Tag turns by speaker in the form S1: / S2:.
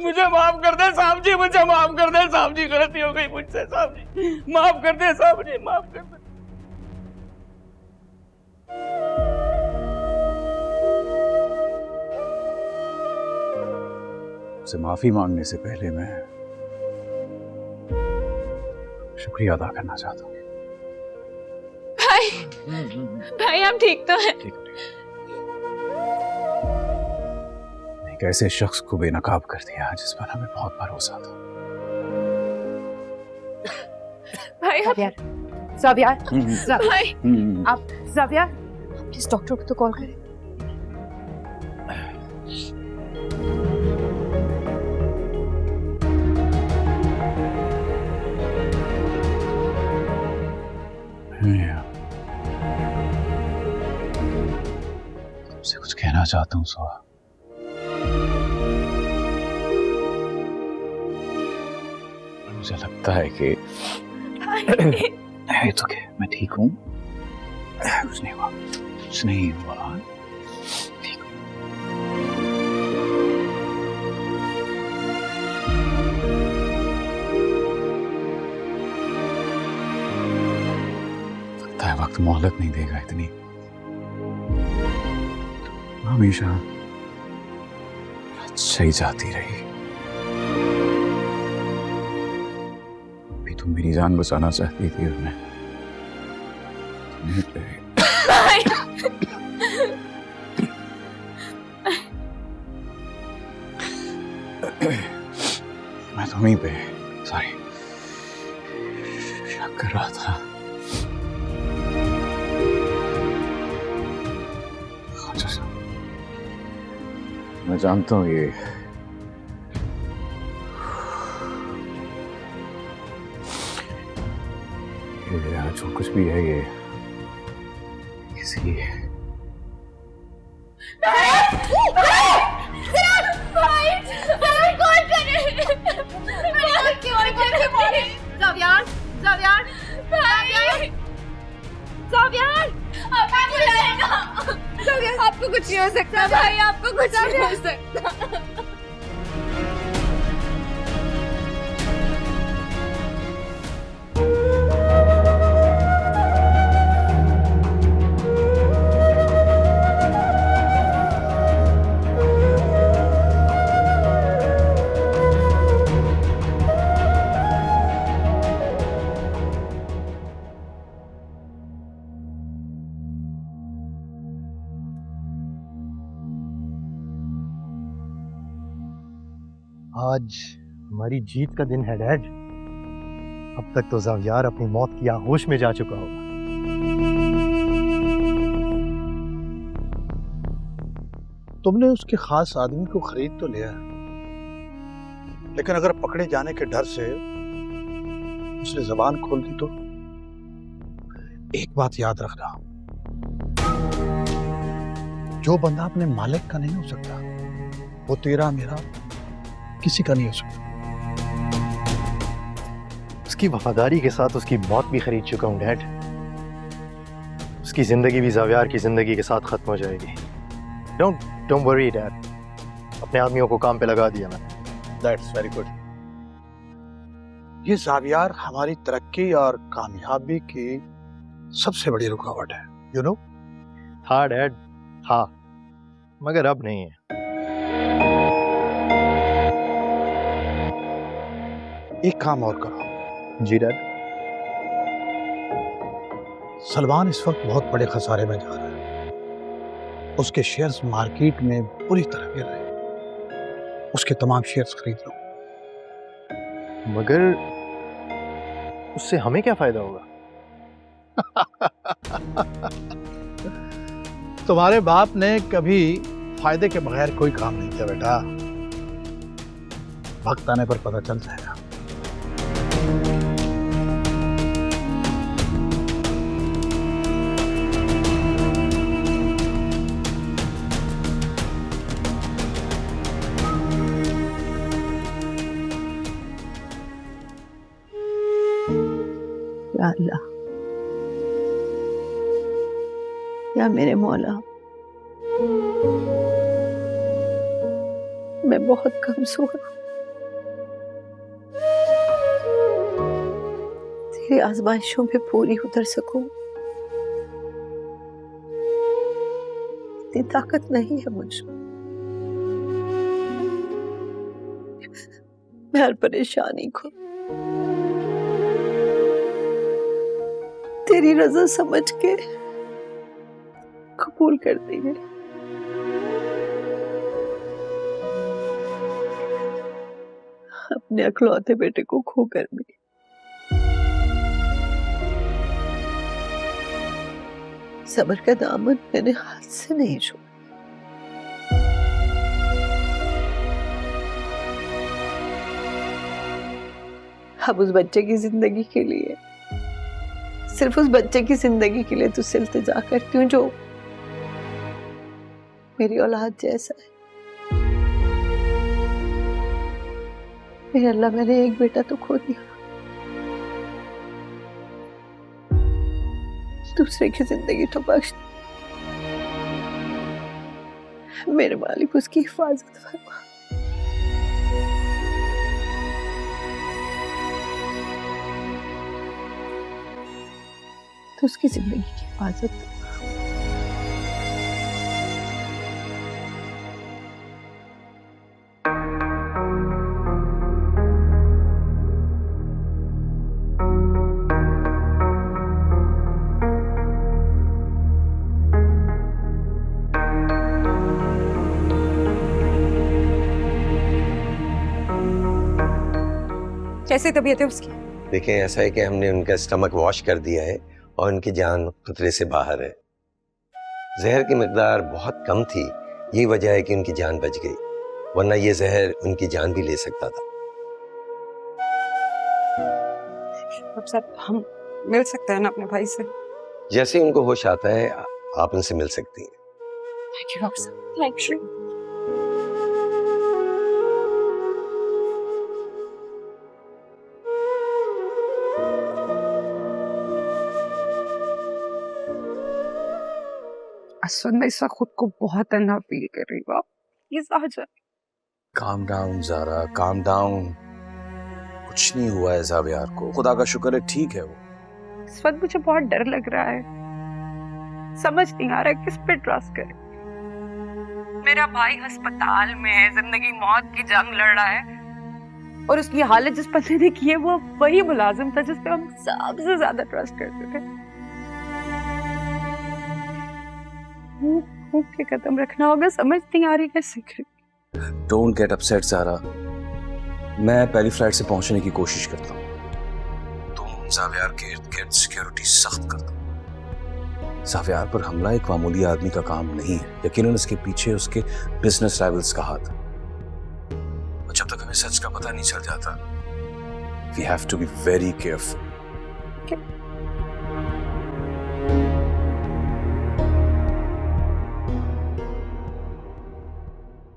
S1: मुझे माफ कर दे साहब जी, मुझे माफ कर दे साहब जी, गलती हो गई मुझसे साहब जी, माफ कर दे साहब जी, माफ कर दे।
S2: से माफी मांगने से पहले मैं शुक्रिया अदा करना चाहता हूँ।
S3: भाई, भाई आप ठीक तो हैं?
S2: एक ऐसे शख्स को बेनकाब कर दिया जिस पर हमें बहुत भरोसा था।
S3: भाई आप
S4: ज़ावियार,
S3: भाई
S4: आप ज़ावियार प्लीज डॉक्टर को तो कॉल करें।
S2: तुमसे कुछ कहना चाहता हूँ सुहा। मुझे लगता है कि है तो क्या, मैं ठीक हूँ, कुछ नहीं हुआ, कुछ नहीं हुआ, ठीक हूँ। लगता है वक्त मोहलत नहीं देगा इतनी, हमेशा अच्छा ही जाती रही। तुम मेरी जान बचाना चाहती थी और मैं मैं तुम्हीं पे सॉरी शक कर रहा था। मैं जानता हूँ ये जो कुछ भी है ये किसी
S3: आपको कुछ नहीं हो सकता भाई, आपको कुछ नहीं हो सकता।
S5: आज हमारी जीत का दिन है डैड। अब तक तो ज़ावियार अपनी मौत की आगोश में जा चुका होगा।
S6: तुमने उसके खास आदमी को खरीद तो लिया, लेकिन अगर पकड़े जाने के डर से उसने जबान खोल दी तो एक बात याद रखना, जो बंदा अपने मालिक का नहीं हो सकता वो तेरा मेरा किसी का नहीं हो सकता।
S5: उसकी वफादारी के साथ उसकी मौत भी खरीद चुका हूँ डैड। उसकी जिंदगी भी ज़ावियार की जिंदगी के साथ खत्म हो जाएगी। डोंट वरी डैड, अपने आदमियों को काम पे लगा दिया मैंने।
S6: That's very good. ये ज़ावियार हमारी तरक्की और कामयाबी की सबसे बड़ी रुकावट है, यू नो।
S5: था डैड, था, मगर अब नहीं है।
S6: एक काम और करो।
S5: जी डैड।
S6: सलमान इस वक्त बहुत बड़े खसारे में जा रहा है। उसके शेयर्स मार्केट में पूरी तरह गिर रहे हैं। उसके तमाम शेयर्स खरीद लो।
S5: मगर उससे हमें क्या फायदा होगा?
S6: तुम्हारे बाप ने कभी फायदे के बगैर कोई काम नहीं किया बेटा। वक्त आने पर पता चल जाएगा।
S7: या अल्लाह, या मेरे मौला, मैं बहुत कमजोर हूँ। तेरी आजमाइशों में पूरी उतर सकूं, इतनी ताकत नहीं है मुझमें। मैं हर परेशानी को तेरी रजा समझ के कबूल करती है। अपने अखलौते बेटे को खोकर भी सब्र का दामन मैंने हाथ से नहीं छोड़ा। अब उस बच्चे की जिंदगी के लिए, सिर्फ उस बच्चे की जिंदगी के लिए तुझसे इल्तिजा करती हूँ जो मेरी औलाद जैसा है। मेरे अल्लाह, मैंने एक बेटा तो खो दिया, दूसरे की जिंदगी तो बख्श। मेरे मालिक उसकी हिफाजत फरमा। तो उसकी जिंदगी की हिफाजत फरमा।
S4: कैसी तबीयत है उसकी?
S8: देखें, ऐसा है कि हमने उनका स्टमक वॉश कर दिया है और उनकी जान खतरे से बाहर है। जहर की मकदार बहुत कम थी, यही वजह है कि उनकी जान बच गई, वरना ये जहर उनकी जान भी ले सकता था।
S4: अब सर हम मिल सकते हैं ना अपने भाई से?
S8: जैसे ही उनको होश आता है आप उनसे मिल सकती हैं।
S4: थैंक यू डॉक्टर साहब, थैंक यू। असद मैं इस वक्त खुद को बहुत तन्हा फील कर रही हूँ। प्लीज आ जाए।
S2: Calm down Zaara, calm down. कुछ नहीं हुआ है ज़ावियार को, खुदा का शुक्र है ठीक है वो।
S4: इस वक्त मुझे बहुत डर लग रहा है, समझ नहीं आ रहा किस पे ट्रस्ट करें। मेरा भाई अस्पताल में है, जिंदगी मौत की जंग लड़ रहा है, और उसकी हालत जिस बंदे ने की है वो वही मुलाजिम था जिस पे हम सबसे ज्यादा ट्रस्ट करते थे। मुंह के कदम रखना होगा, समझ नहीं आ रही कैसे करें।
S2: डोंट गेट अपसेट ज़ारा, मैं पहली फ्लाइट से पहुंचने की कोशिश करता हूँ। तुम ज़ावियार के इर्द गिर्द सिक्योरिटी सख्त कर दो। ज़ावियार पर हमला एक मामूली आदमी का काम नहीं है, यकीनन इसके पीछे उसके बिजनेस राइवल्स का हाथ है। और जब तक हमें सच का पता नहीं चल जाता, we have to be very careful.